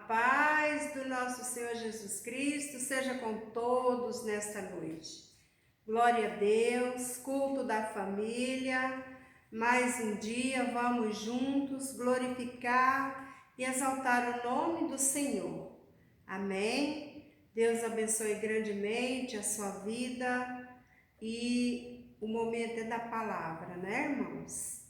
paz do nosso Senhor Jesus Cristo seja com todos nesta noite. Glória a Deus, culto da família. Mais um dia vamos juntos glorificar e exaltar o nome do Senhor. Amém? Deus abençoe grandemente a sua vida e o momento é da palavra, né, irmãos?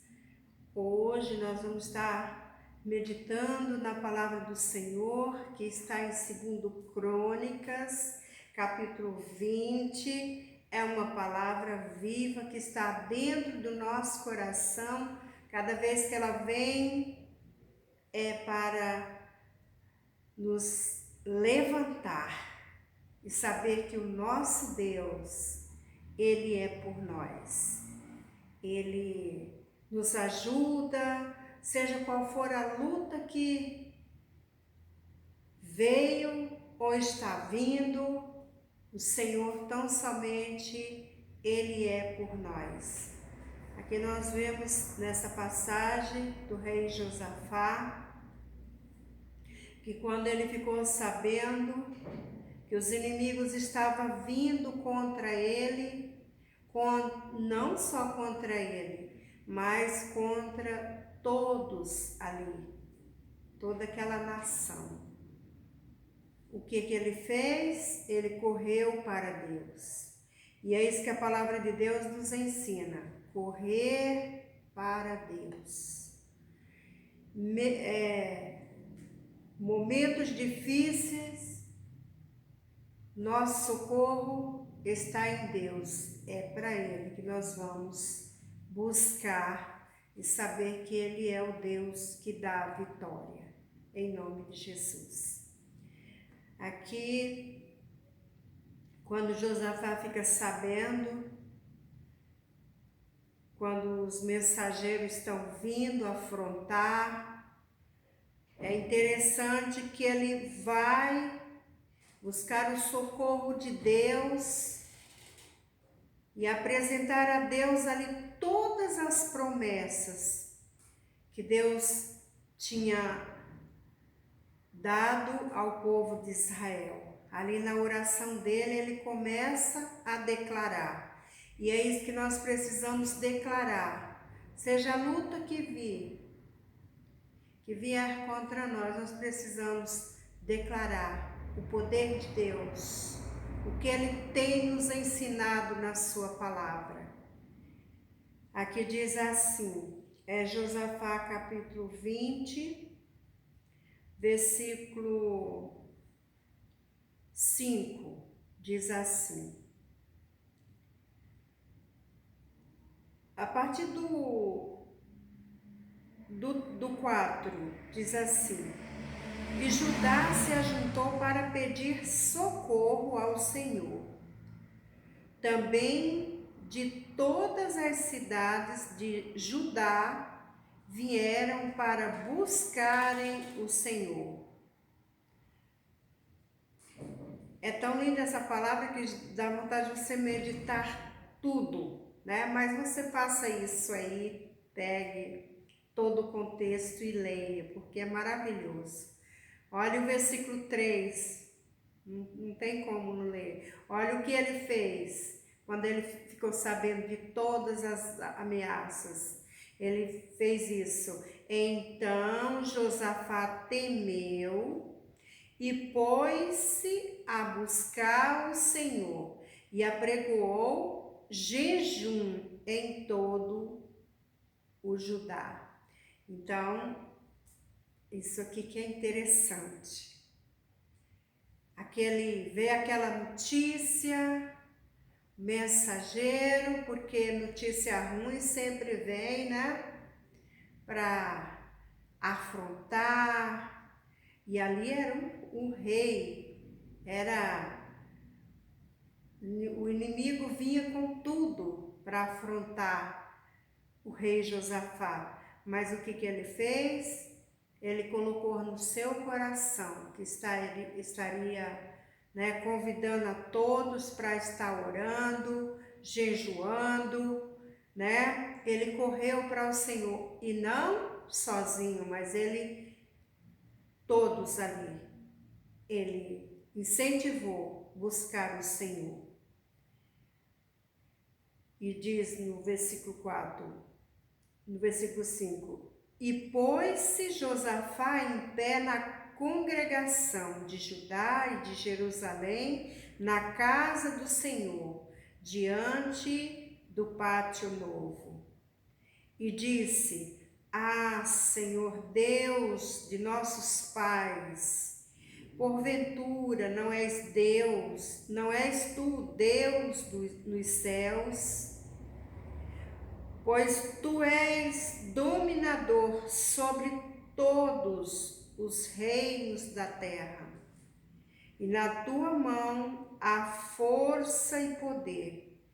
Hoje nós vamos estar meditando na palavra do Senhor, que está em 2 Crônicas, capítulo 20. É uma palavra viva que está dentro do nosso coração. Cada vez que ela vem, é para nos levantar e saber que o nosso Deus, Ele é por nós. Ele nos ajuda, seja qual for a luta que veio ou está vindo, o Senhor tão somente Ele é por nós. Aqui nós vemos nessa passagem do rei Josafá, que quando ele ficou sabendo que os inimigos estavam vindo contra ele, não só contra ele, mas contra todos ali, toda aquela nação. O que ele fez? Ele correu para Deus. E é isso que a palavra de Deus nos ensina, correr para Deus. Momentos difíceis, nosso socorro está em Deus. É para Ele que nós vamos buscar e saber que Ele é o Deus que dá a vitória, em nome de Jesus. Aqui, quando Josafá fica sabendo, quando os mensageiros estão vindo afrontar, é interessante que ele vai buscar o socorro de Deus e apresentar a Deus ali todas as promessas que Deus tinha dado ao povo de Israel. Ali na oração dele, ele começa a declarar. E é isso que nós precisamos declarar. Seja a luta que vier contra nós precisamos declarar o poder de Deus, o que Ele tem nos ensinado na sua palavra. Aqui diz assim, Josafá capítulo 20, versículo 5, diz assim. A partir do 4, diz assim: E Judá se ajuntou para pedir socorro ao Senhor. Também de todas as cidades de Judá vieram para buscarem o Senhor. É tão linda essa palavra que dá vontade de você meditar tudo, né? Mas você faça isso aí, pegue todo o contexto e leia, porque é maravilhoso. Olha o versículo 3, não tem como não ler. Olha o que ele fez quando ele ficou sabendo de todas as ameaças. Ele fez isso. Então Josafá temeu e pôs-se a buscar o Senhor e apregoou jejum em todo o Judá. Então, isso aqui que é interessante. Vê aquela notícia, mensageiro, porque notícia ruim sempre vem, né? Para afrontar. E ali era um rei, o inimigo vinha com tudo para afrontar o rei Josafá. Mas o que ele fez? Ele colocou no seu coração que estaria, né, convidando a todos para estar orando, jejuando, né? Ele correu para o Senhor e não sozinho, mas todos ali, ele incentivou buscar o Senhor. E diz no versículo 4, no versículo 5, e pôs-se Josafá em pé na congregação de Judá e de Jerusalém, na casa do Senhor, diante do pátio novo. E disse: Ah, Senhor Deus de nossos pais, porventura não és Deus, não és tu Deus nos céus? Pois tu és dominador sobre todos os reinos da terra, e na tua mão há força e poder,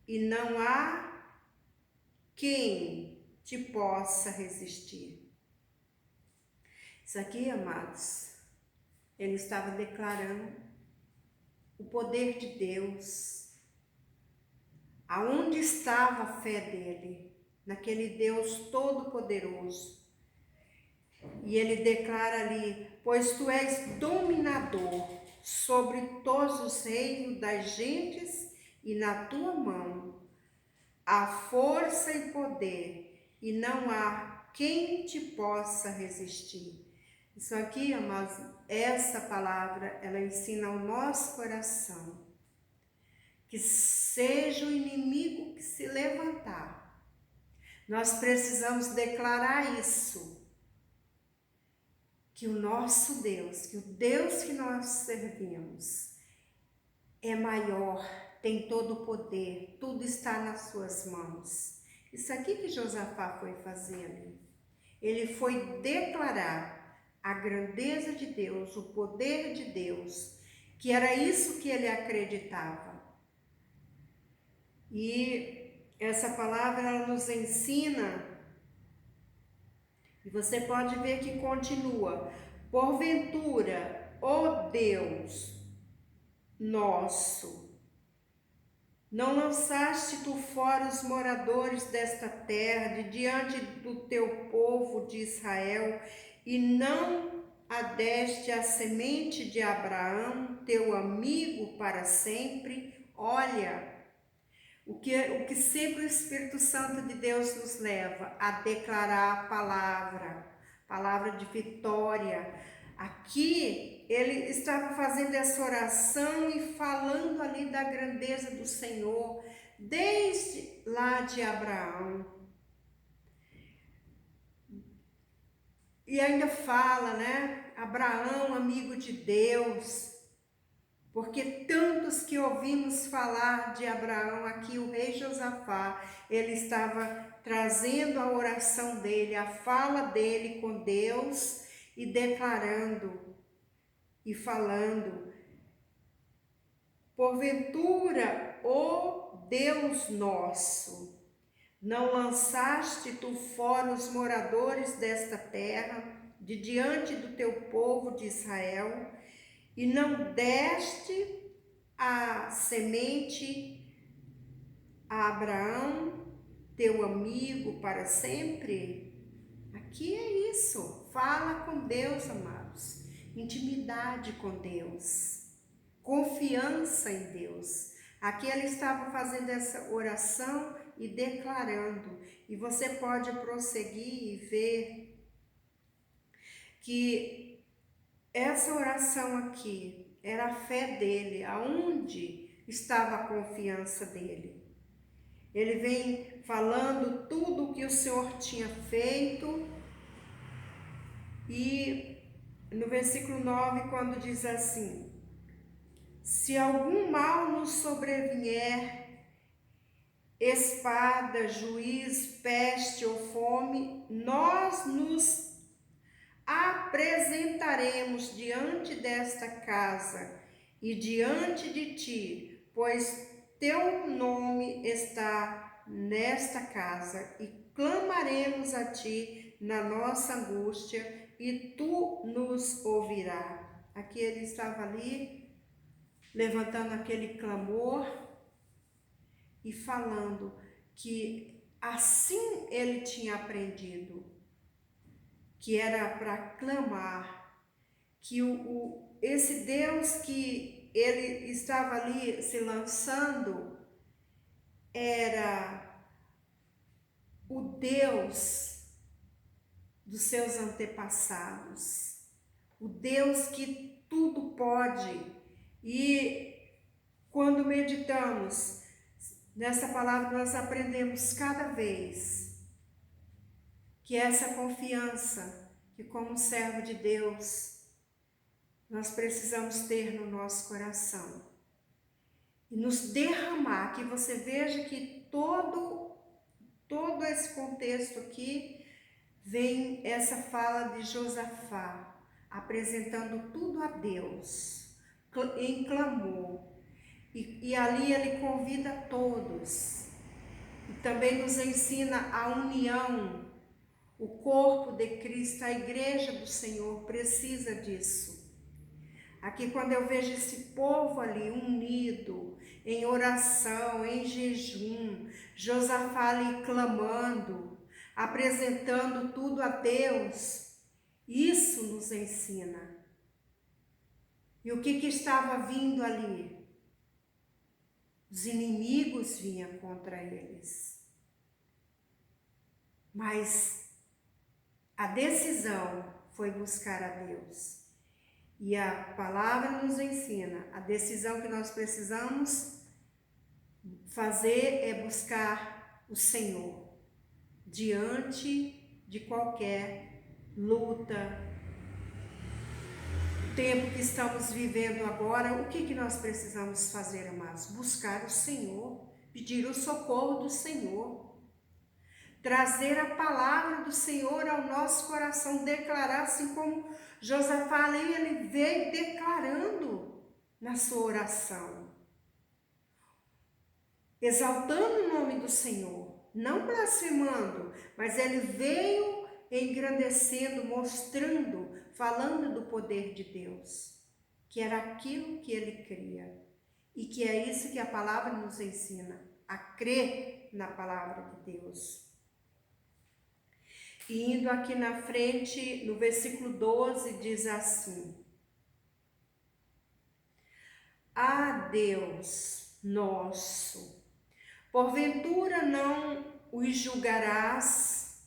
e não há quem te possa resistir. Isso aqui, amados, ele estava declarando o poder de Deus. Aonde estava a fé dele? Naquele Deus todo-poderoso. E ele declara ali: pois tu és dominador sobre todos os reinos das gentes, e na tua mão há força e poder, e não há quem te possa resistir. Isso aqui, amados, essa palavra, ela ensina ao nosso coração que seja o inimigo que se levantar, nós precisamos declarar isso, que o nosso Deus, que o Deus que nós servimos é maior, tem todo o poder, tudo está nas suas mãos. Isso aqui que Josafá foi fazer ali. Ele foi declarar a grandeza de Deus, o poder de Deus, que era isso que ele acreditava. E essa palavra ela nos ensina, e você pode ver que continua: porventura, ó Deus nosso, não lançaste tu fora os moradores desta terra de diante do teu povo de Israel, e não adeste a semente de Abraão, teu amigo para sempre? Olha, o que sempre o Espírito Santo de Deus nos leva a declarar a palavra de vitória. Aqui ele estava fazendo essa oração e falando ali da grandeza do Senhor, desde lá de Abraão. E ainda fala, né? Abraão, amigo de Deus. Porque tantos que ouvimos falar de Abraão, aqui o rei Josafá, ele estava trazendo a oração dele, a fala dele com Deus e declarando e falando: porventura, ó Deus nosso, não lançaste tu fora os moradores desta terra, de diante do teu povo de Israel, e não deste a semente a Abraão, teu amigo, para sempre? Aqui é isso. Fala com Deus, amados. Intimidade com Deus. Confiança em Deus. Aqui ele estava fazendo essa oração e declarando. E você pode prosseguir e ver que essa oração aqui era a fé dele, aonde estava a confiança dele. Ele vem falando tudo o que o Senhor tinha feito, e no versículo 9, quando diz assim: se algum mal nos sobrevier, espada, juízo, peste ou fome, nós nos apresentaremos diante desta casa e diante de ti, pois teu nome está nesta casa, e clamaremos a ti na nossa angústia, e tu nos ouvirás. Aqui ele estava ali, levantando aquele clamor e falando que assim ele tinha aprendido, que era para clamar que esse Deus que ele estava ali se lançando era o Deus dos seus antepassados, o Deus que tudo pode. E quando meditamos nessa palavra, nós aprendemos cada vez que essa confiança que como servo de Deus nós precisamos ter no nosso coração e nos derramar. Que você veja que todo esse contexto aqui vem essa fala de Josafá, apresentando tudo a Deus, em clamor. E ali ele convida todos. E também nos ensina a união. O corpo de Cristo, a igreja do Senhor, precisa disso. Aqui, quando eu vejo esse povo ali unido, em oração, em jejum, Josafá ali clamando, apresentando tudo a Deus, isso nos ensina. E o que estava vindo ali? Os inimigos vinham contra eles. Mas a decisão foi buscar a Deus. E a palavra nos ensina, a decisão que nós precisamos fazer é buscar o Senhor diante de qualquer luta. O tempo que estamos vivendo agora, o que nós precisamos fazer, amados? Buscar o Senhor, pedir o socorro do Senhor, trazer a palavra do Senhor ao nosso coração, declarar, assim como Josafá ali, ele veio declarando na sua oração, exaltando o nome do Senhor, não blasfemando, mas ele veio engrandecendo, mostrando, falando do poder de Deus, que era aquilo que ele cria, e que é isso que a palavra nos ensina, a crer na palavra de Deus. E indo aqui na frente, no versículo 12, diz assim: Ah, Deus nosso, porventura não os julgarás?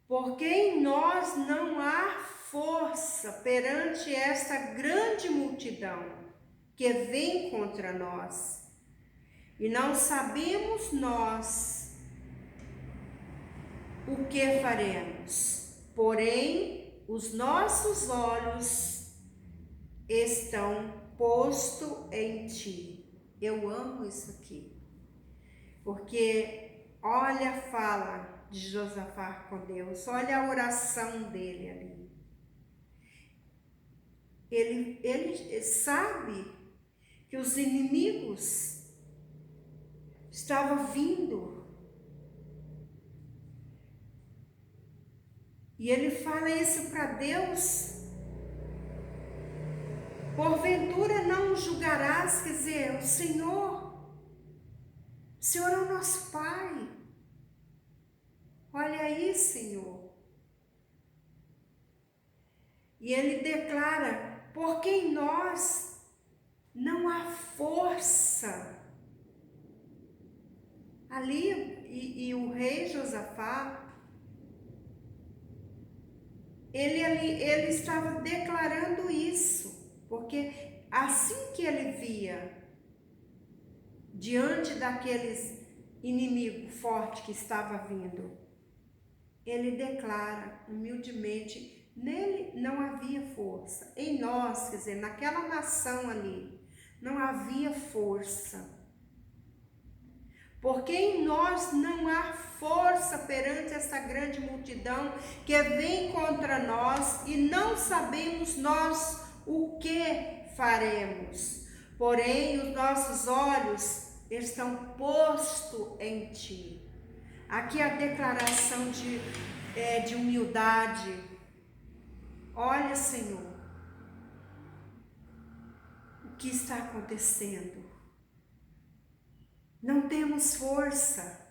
Porque em nós não há força perante esta grande multidão que vem contra nós, e não sabemos nós o que faremos, porém os nossos olhos estão postos em ti. Eu amo isso aqui, porque olha a fala de Josafá com Deus, olha a oração dele ali. Ele sabe que os inimigos estavam vindo. E ele fala isso para Deus. Porventura não julgarás, quer dizer, o Senhor é o nosso Pai. Olha aí, Senhor. E ele declara, porque em nós não há força. Ali, e o rei Josafá, ele estava declarando isso, porque assim que ele via, diante daqueles inimigos fortes que estava vindo, ele declara humildemente, nele não havia força, em nós, quer dizer, naquela nação ali, não havia força. Porque em nós não há força perante essa grande multidão que vem contra nós e não sabemos nós o que faremos. Porém, os nossos olhos estão postos em ti. Aqui a declaração de humildade. Olha, Senhor, o que está acontecendo? Não temos força.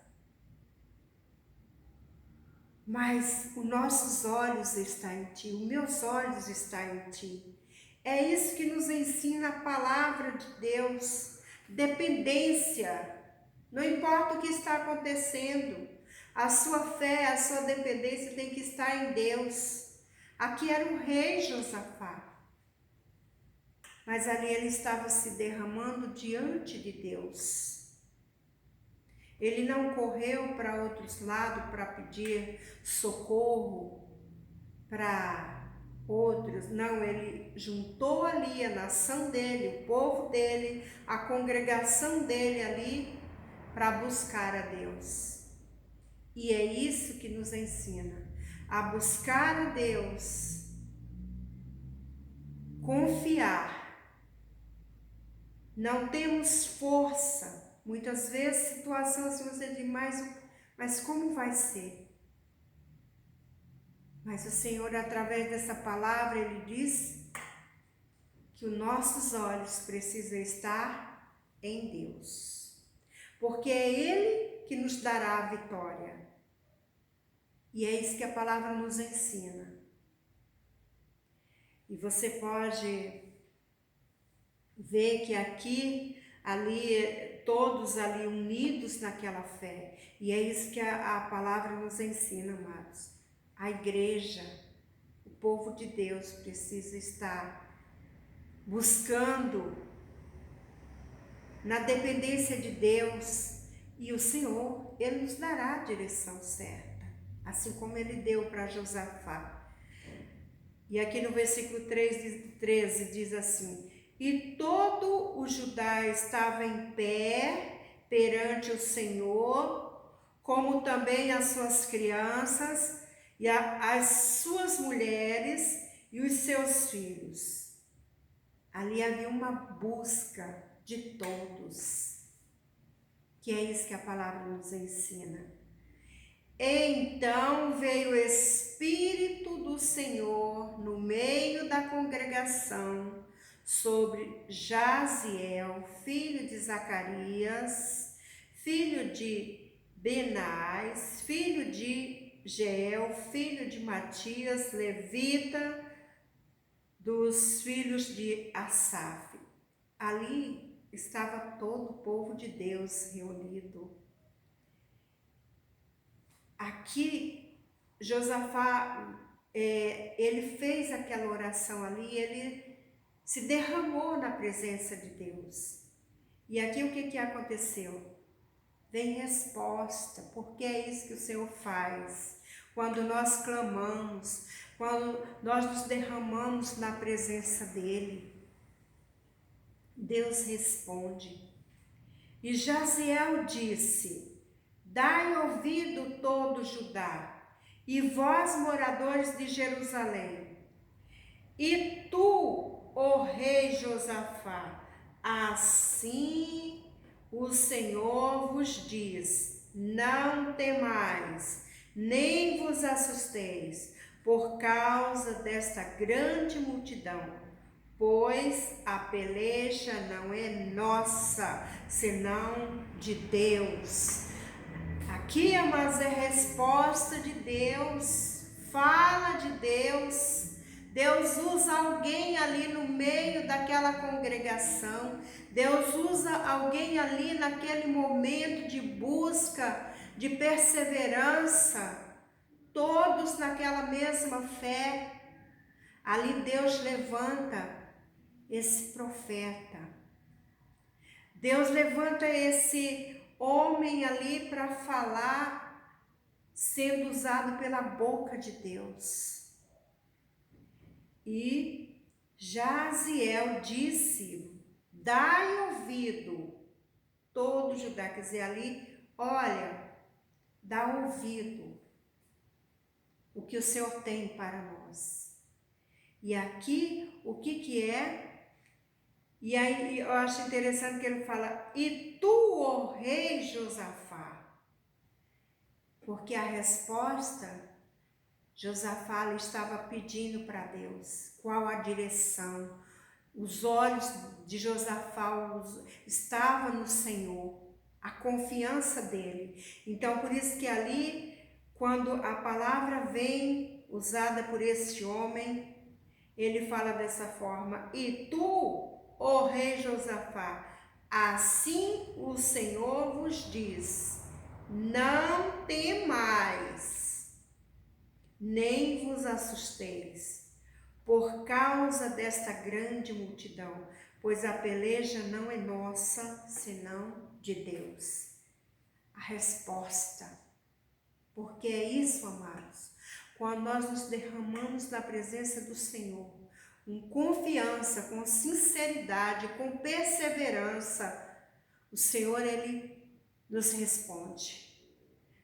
mas os nossos olhos estão em Ti, os meus olhos estão em Ti. É isso que nos ensina a palavra de Deus, dependência. Não importa o que está acontecendo, a sua fé, a sua dependência tem que estar em Deus. Aqui era o rei Josafá, mas ali ele estava se derramando diante de Deus. Ele não correu para outros lados para pedir socorro para outros, não, ele juntou ali a nação dele, o povo dele, a congregação dele ali para buscar a Deus. E é isso que nos ensina, a buscar a Deus, confiar. Não temos força. Muitas vezes situações assim você diz, mas como vai ser? Mas o Senhor, através dessa palavra, Ele diz que os nossos olhos precisam estar em Deus. Porque é Ele que nos dará a vitória. E é isso que a palavra nos ensina. E você pode ver que aqui, ali, todos ali unidos naquela fé. E é isso que a palavra nos ensina, amados. A igreja, o povo de Deus precisa estar buscando na dependência de Deus, e o Senhor, Ele nos dará a direção certa, assim como Ele deu para Josafá. E aqui no versículo 13 diz assim: e todo o Judá estava em pé perante o Senhor, como também as suas crianças, e as suas mulheres e os seus filhos. Ali havia uma busca de todos, que é isso que a palavra nos ensina. Então veio o Espírito do Senhor no meio da congregação sobre Jaziel, filho de Zacarias, filho de Benais, filho de Jeiel, filho de Matias, levita, dos filhos de Asaf. Ali estava todo o povo de Deus reunido. Aqui, Josafá, ele fez aquela oração ali, ele se derramou na presença de Deus. E aqui o que aconteceu? Vem resposta, porque é isso que o Senhor faz. Quando nós clamamos, quando nós nos derramamos na presença dEle, Deus responde. E Jaziel disse: dai ouvido todo Judá, e vós, moradores de Jerusalém, e tu, ó rei Josafá, assim o Senhor vos diz: não temais, nem vos assusteis, por causa desta grande multidão, pois a peleja não é nossa, senão de Deus. Aqui, amados, é resposta de Deus, fala de Deus. Deus usa alguém ali no meio daquela congregação. Deus usa alguém ali naquele momento de busca, de perseverança, todos naquela mesma fé. Ali Deus levanta esse profeta. Deus levanta esse homem ali para falar, sendo usado pela boca de Deus. E Jaziel disse: dai ouvido, todo Judá, quer dizer, ali, olha, dá ouvido o que o Senhor tem para nós. E aqui, o que é? E aí eu acho interessante que ele fala: e tu, ó rei Josafá, porque a resposta, Josafá estava pedindo para Deus qual a direção. Os olhos de Josafá estavam no Senhor, a confiança dele. Então, por isso que ali quando a palavra vem usada por este homem, ele fala dessa forma: e tu, ó rei Josafá, assim o Senhor vos diz, não temais, nem vos assusteis, por causa desta grande multidão, pois a peleja não é nossa, senão de Deus. A resposta, porque é isso, amados, quando nós nos derramamos na presença do Senhor, com confiança, com sinceridade, com perseverança, o Senhor, Ele nos responde.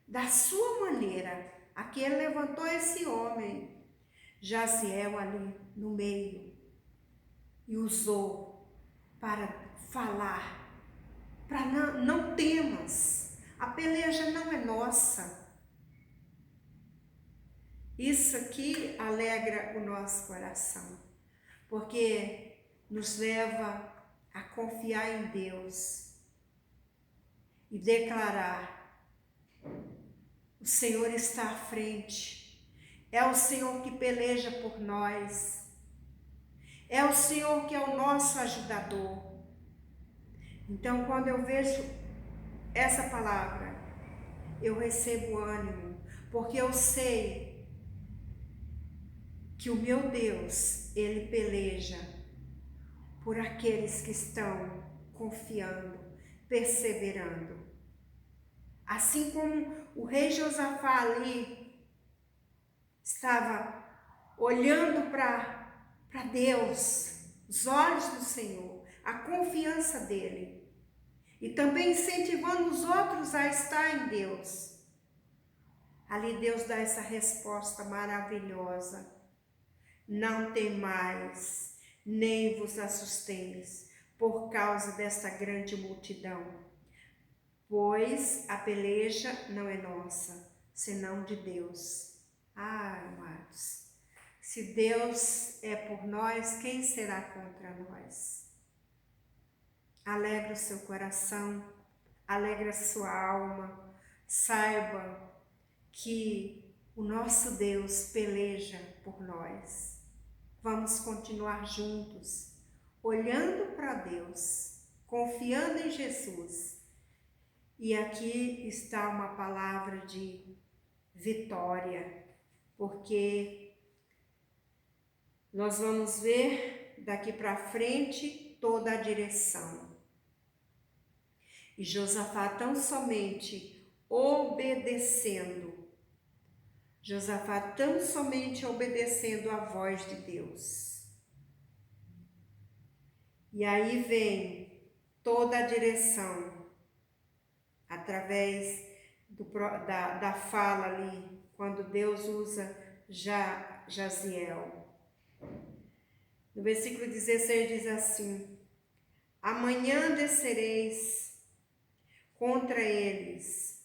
Da sua maneira, aqui Ele levantou esse homem, Jaziel, ali no meio, e usou para falar, para não temas, a peleja não é nossa. Isso aqui alegra o nosso coração, porque nos leva a confiar em Deus e declarar: o Senhor está à frente, é o Senhor que peleja por nós, é o Senhor que é o nosso ajudador. Então, quando eu vejo essa palavra, eu recebo ânimo, porque eu sei que o meu Deus, Ele peleja por aqueles que estão confiando, perseverando. Assim como o rei Josafá ali estava olhando para Deus, os olhos do Senhor, a confiança dele, e também incentivando os outros a estar em Deus. Ali Deus dá essa resposta maravilhosa: não temais, nem vos assusteis, por causa desta grande multidão, pois a peleja não é nossa, senão de Deus. Ah, amados, se Deus é por nós, quem será contra nós? Alegra o seu coração, alegra a sua alma, saiba que o nosso Deus peleja por nós. Vamos continuar juntos, olhando para Deus, confiando em Jesus. E aqui está uma palavra de vitória, porque nós vamos ver daqui para frente toda a direção. E Josafá tão somente obedecendo a voz de Deus. E aí vem toda a direção, através da fala ali, quando Deus usa Jaziel. No versículo 16 diz assim: amanhã descereis contra eles,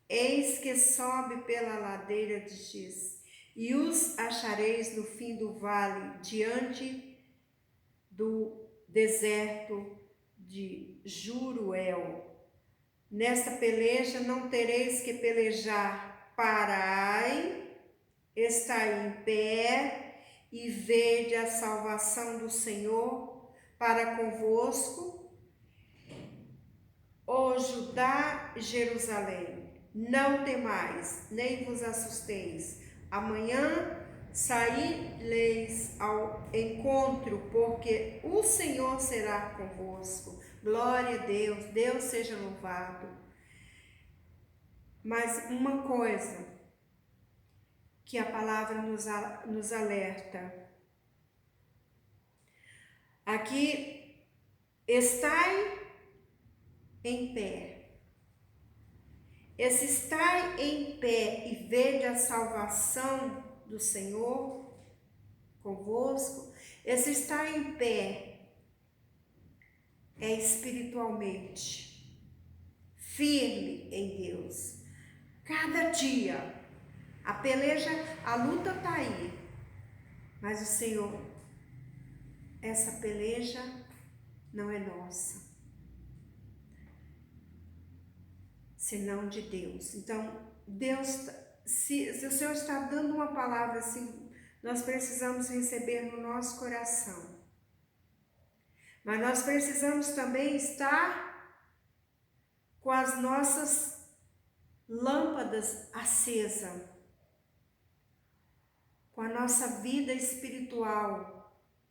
eis que sobe pela ladeira de Giz, e os achareis no fim do vale, diante do deserto de Jeruel. Nesta peleja não tereis que pelejar, parai, estai em pé e vede a salvação do Senhor para convosco, ó Judá e Jerusalém. Não temais, nem vos assusteis. Amanhã saireis ao encontro, porque o Senhor será convosco. Glória a Deus, Deus seja louvado. Mas uma coisa que a palavra nos alerta. Aqui, estai em pé. Esse estar em pé e vede a salvação do Senhor convosco, esse estar em pé é espiritualmente firme em Deus. Cada dia, a peleja, a luta está aí, mas o Senhor, essa peleja não é nossa, senão de Deus. Então, Deus se o Senhor está dando uma palavra, assim, nós precisamos receber no nosso coração. Mas nós precisamos também estar com as nossas lâmpadas acesas, com a nossa vida espiritual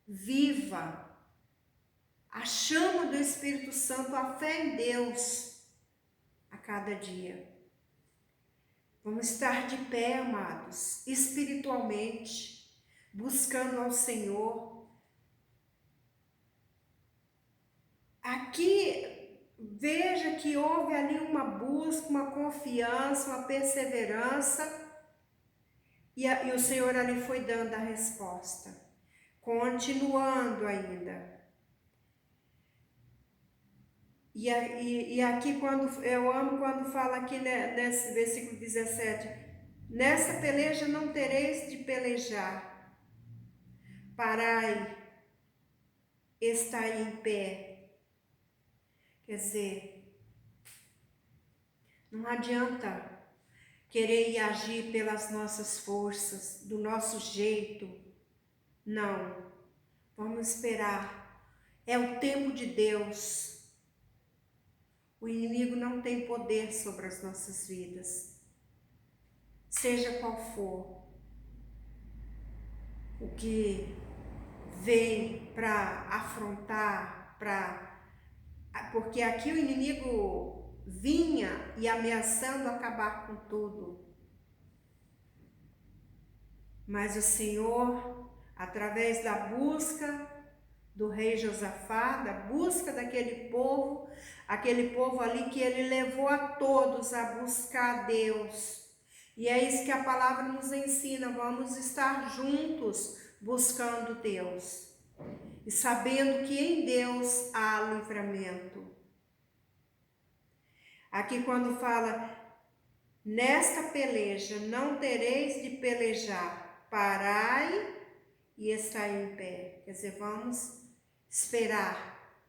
viva, a chama do Espírito Santo, a fé em Deus a cada dia. Vamos estar de pé, amados, espiritualmente, buscando ao Senhor. Aqui, veja que houve ali uma busca, uma confiança, uma perseverança, e o Senhor ali foi dando a resposta, continuando ainda. E aqui, eu amo quando fala aqui nesse versículo 17, nessa peleja não tereis de pelejar, parai, estai em pé. Quer dizer, não adianta querer ir agir pelas nossas forças, do nosso jeito. Não, vamos esperar. É o tempo de Deus. O inimigo não tem poder sobre as nossas vidas. Seja qual for o que vem para afrontar, porque aqui o inimigo vinha e ameaçando acabar com tudo. Mas o Senhor, através da busca do rei Josafá, da busca daquele povo ali que ele levou a todos a buscar a Deus. E é isso que a palavra nos ensina, vamos estar juntos buscando Deus. E sabendo que em Deus há livramento. Aqui quando fala, nesta peleja não tereis de pelejar, parai e estai em pé. Quer dizer, vamos esperar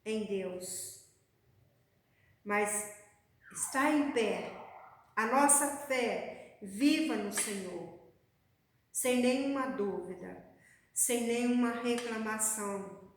em Deus. Mas estar em pé, a nossa fé viva no Senhor, sem nenhuma dúvida, sem nenhuma reclamação,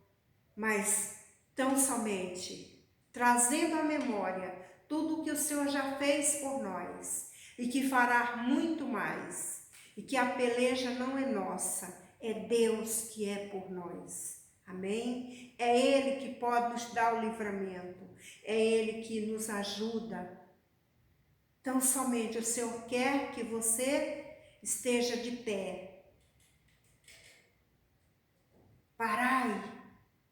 mas tão somente trazendo à memória tudo o que o Senhor já fez por nós e que fará muito mais, e que a peleja não é nossa, é Deus que é por nós. Amém? É Ele que pode nos dar o livramento, é Ele que nos ajuda. Então somente o Senhor quer que você esteja de pé. Parai.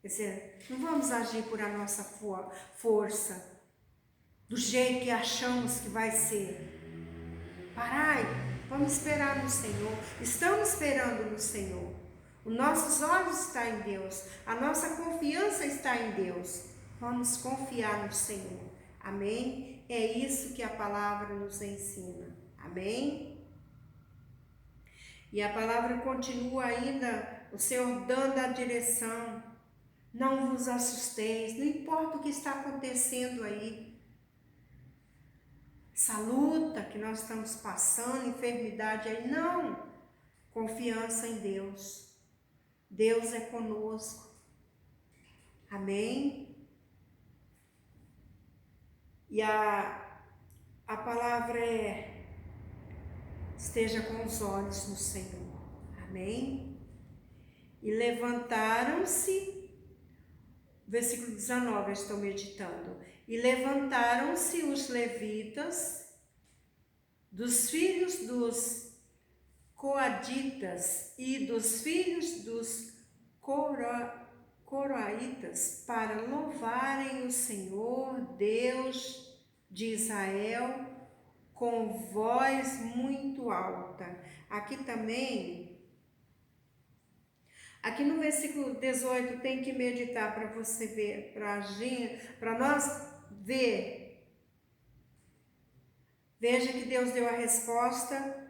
Quer dizer, não vamos agir por a nossa força, do jeito que achamos que vai ser. Parai, vamos esperar no Senhor. Estamos esperando no Senhor. Os nossos olhos estão em Deus. A nossa confiança está em Deus. Vamos confiar no Senhor. Amém? É isso que a palavra nos ensina. Amém? E a palavra continua ainda, o Senhor dando a direção. Não vos assusteis, não importa o que está acontecendo aí. Essa luta que nós estamos passando, enfermidade aí, não. Confiança em Deus. Deus é conosco. Amém? E a palavra é, esteja com os olhos no Senhor. Amém? E levantaram-se, versículo 19, eu estou meditando. E levantaram-se os levitas, dos filhos dos coaditas e dos filhos dos coroaitas, para louvarem o Senhor, Deus de Israel, com voz muito alta. Aqui também, aqui no versículo 18, tem que meditar para você ver, para nós ver. Veja que Deus deu a resposta.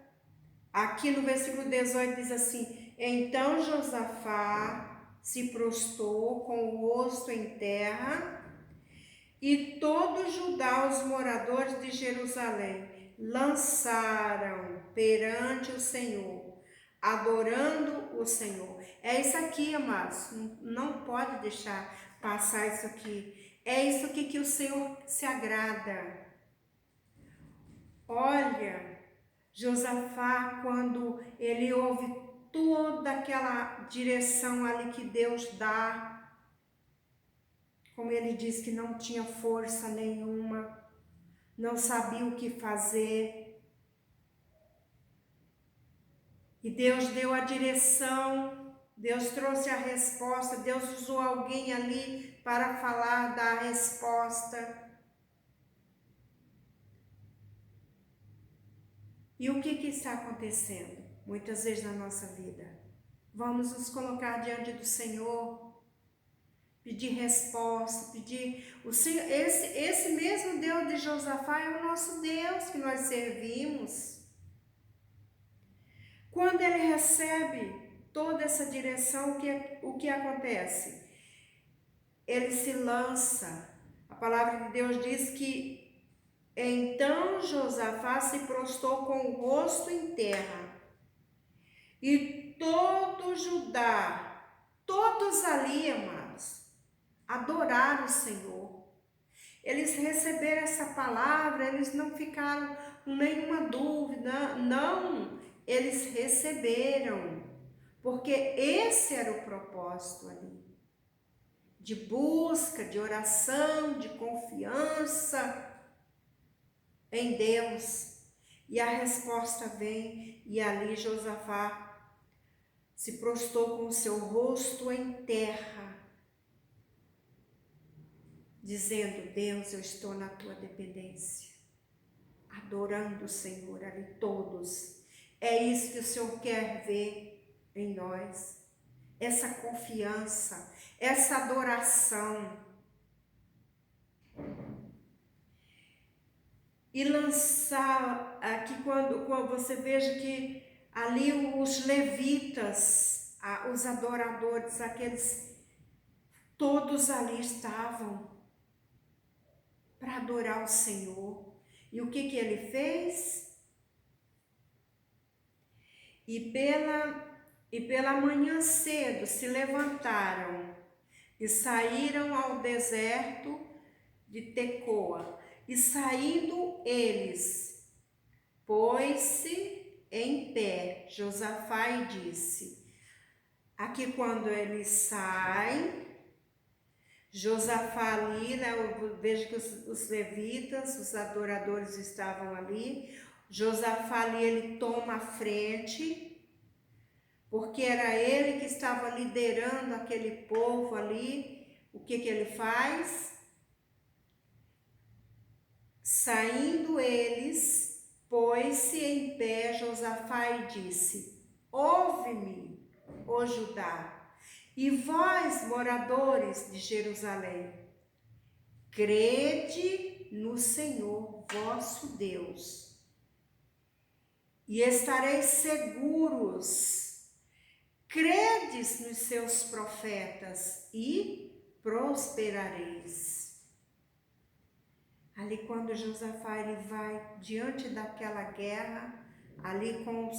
Aqui no versículo 18 diz assim, então Josafá se prostrou com o rosto em terra, e todo Judá, os moradores de Jerusalém, lançaram perante o Senhor, adorando o Senhor. É isso aqui, amados, não pode deixar passar isso aqui. É isso aqui que o Senhor se agrada. Olha, Josafá, quando ele ouve toda aquela direção ali que Deus dá, como ele diz que não tinha força nenhuma, não sabia o que fazer, e Deus deu a direção, Deus trouxe a resposta, Deus usou alguém ali para falar da resposta. E o que está acontecendo muitas vezes na nossa vida? Vamos nos colocar diante do Senhor, pedir resposta, pedir o Senhor. Esse mesmo Deus de Josafá é o nosso Deus que nós servimos. Quando ele recebe toda essa direção, o que acontece? Ele se lança. A palavra de Deus diz que então Josafá se prostrou com o rosto em terra, e todo Judá, todos ali, amados, adoraram o Senhor. Eles receberam essa palavra, eles não ficaram com nenhuma dúvida, não, eles receberam, porque esse era o propósito ali, de busca, de oração, de confiança em Deus. E a resposta vem, e ali Josafá se prostrou com o seu rosto em terra, dizendo: Deus, eu estou na tua dependência, adorando o Senhor ali todos. É isso que o Senhor quer ver em nós, essa confiança, essa adoração. E lançar aqui, quando você veja que ali os levitas, os adoradores, aqueles, todos ali estavam para adorar o Senhor. E o que ele fez? E pela manhã cedo se levantaram e saíram ao deserto de Tecoa. E saindo eles, pôs-se em pé Josafá e disse. Aqui quando eles saem, Josafá ali, né, eu vejo que os levitas, os adoradores estavam ali. Josafá ali, ele toma a frente, porque era ele que estava liderando aquele povo ali. O que ele faz? Saindo eles, pôs-se em pé Josafá e disse: ouve-me, ó Judá, e vós, moradores de Jerusalém, crede no Senhor vosso Deus, e estareis seguros. Credes nos seus profetas e prosperareis. Ali quando Josafá ele vai diante daquela guerra, ali com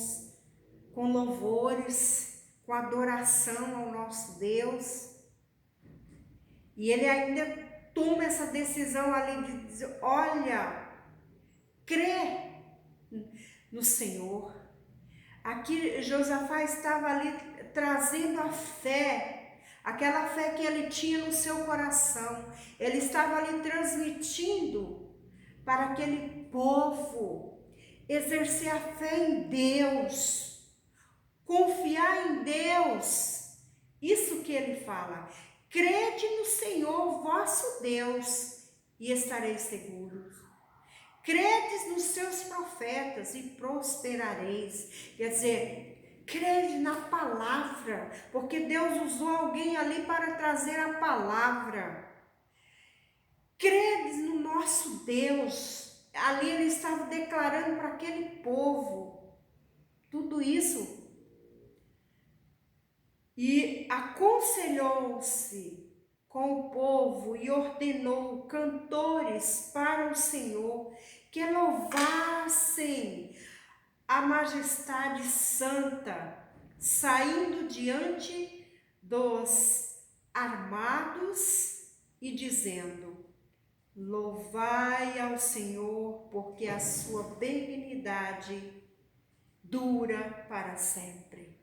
louvores, com adoração ao nosso Deus, e ele ainda toma essa decisão ali de dizer: olha, crê no Senhor. Aqui Josafá estava ali trazendo a fé, aquela fé que ele tinha no seu coração. Ele estava ali transmitindo para aquele povo exercer a fé em Deus, confiar em Deus. Isso que ele fala: crede no Senhor vosso Deus e estareis seguros. Credes nos seus profetas e prosperareis. Quer dizer, crede na palavra, porque Deus usou alguém ali para trazer a palavra. Credes no nosso Deus. Ali ele estava declarando para aquele povo tudo isso. E aconselhou-se com o povo e ordenou cantores para o Senhor que louvassem a majestade santa, saindo diante dos armados e dizendo: louvai ao Senhor, porque a sua benignidade dura para sempre.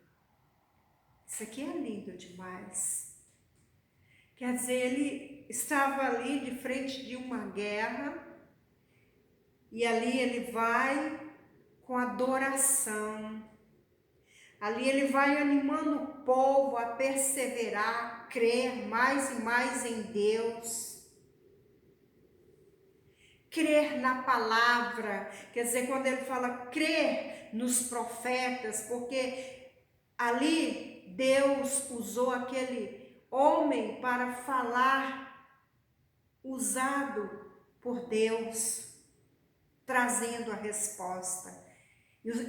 Isso aqui é lindo demais. Quer dizer, ele estava ali de frente de uma guerra, e ali ele vai com adoração. Ali ele vai animando o povo a perseverar, crer mais e mais em Deus. Crer na palavra, quer dizer, quando ele fala crer nos profetas, porque ali Deus usou aquele homem para falar, usado por Deus, trazendo a resposta.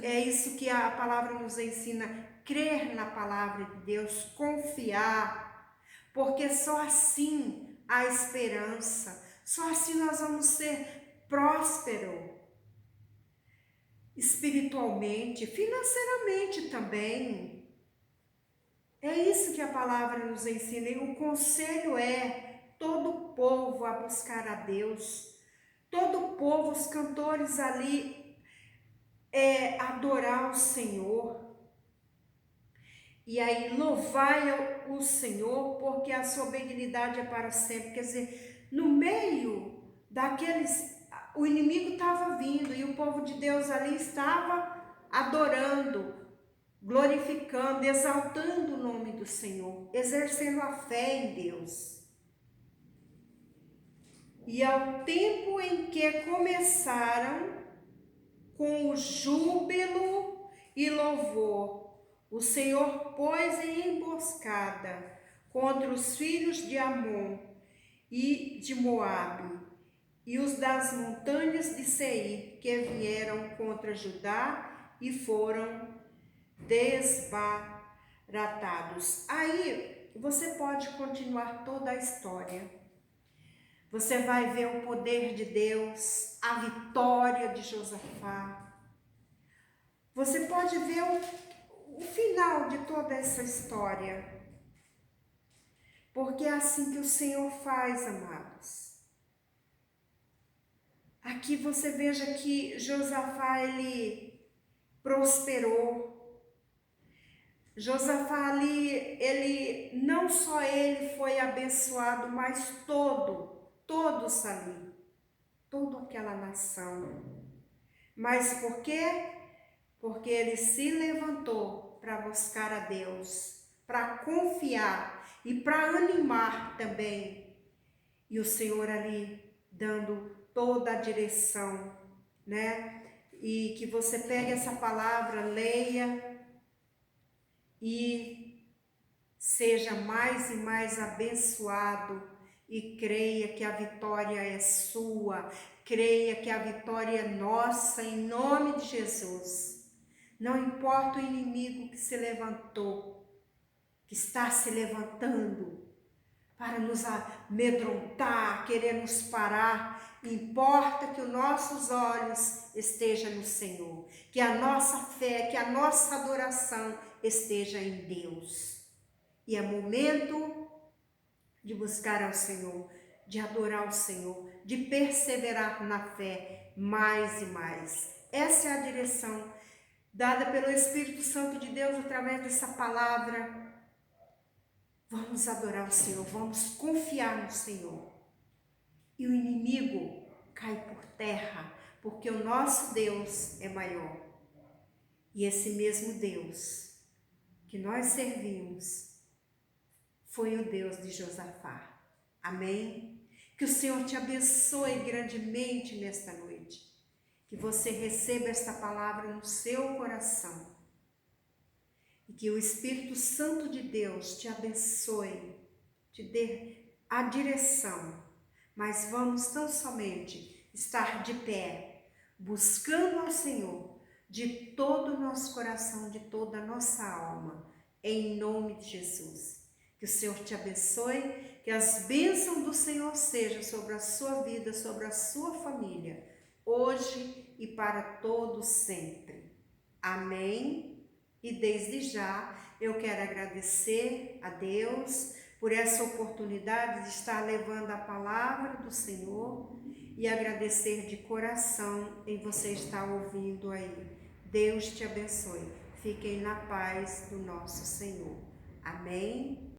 É isso que a palavra nos ensina, crer na palavra de Deus, confiar, porque só assim há esperança, só assim nós vamos ser prósperos, espiritualmente, financeiramente também. É isso que a palavra nos ensina, e o conselho é todo o povo a buscar a Deus, todo o povo, os cantores ali, adorar o Senhor. E aí, louvai o Senhor, porque a sua benignidade é para sempre. Quer dizer, no meio daqueles, o inimigo estava vindo e o povo de Deus ali estava adorando, glorificando, exaltando o nome do Senhor, exercendo a fé em Deus. E ao tempo em que começaram com o júbilo e louvor, o Senhor pôs em emboscada contra os filhos de Amon e de Moabe e os das montanhas de Seir, que vieram contra Judá e foram desbaratados. Aí você pode continuar toda a história. Você vai ver o poder de Deus, a vitória de Josafá. Você pode ver o final de toda essa história. Porque é assim que o Senhor faz, amados. Aqui você veja que Josafá, ele prosperou. Josafá ali, ele, não só ele foi abençoado, mas todos ali, toda aquela nação. Mas por quê? Porque ele se levantou para buscar a Deus, para confiar e para animar também. E o Senhor ali dando toda a direção, né? E que você pegue essa palavra, leia e seja mais e mais abençoado e creia que a vitória é sua, creia que a vitória é nossa, em nome de Jesus. Não importa o inimigo que se levantou, que está se levantando para nos amedrontar, querer nos parar, importa que os nossos olhos estejam no Senhor, que a nossa fé, que a nossa adoração esteja em Deus. E é momento de buscar ao Senhor, de adorar o Senhor, de perseverar na fé mais e mais. Essa é a direção dada pelo Espírito Santo de Deus através dessa palavra. Vamos adorar o Senhor, vamos confiar no Senhor. E o inimigo cai por terra, porque o nosso Deus é maior. E esse mesmo Deus que nós servimos foi o Deus de Josafá. Amém? Que o Senhor te abençoe grandemente nesta noite. Que você receba esta palavra no seu coração. E que o Espírito Santo de Deus te abençoe, te dê a direção. Mas vamos tão somente estar de pé, buscando ao Senhor de todo o nosso coração, de toda a nossa alma, em nome de Jesus. Que o Senhor te abençoe, que as bênçãos do Senhor sejam sobre a sua vida, sobre a sua família, hoje e para todos sempre. Amém? E desde já eu quero agradecer a Deus por essa oportunidade de estar levando a palavra do Senhor e agradecer de coração em você estar ouvindo aí. Deus te abençoe. Fiquem na paz do nosso Senhor. Amém?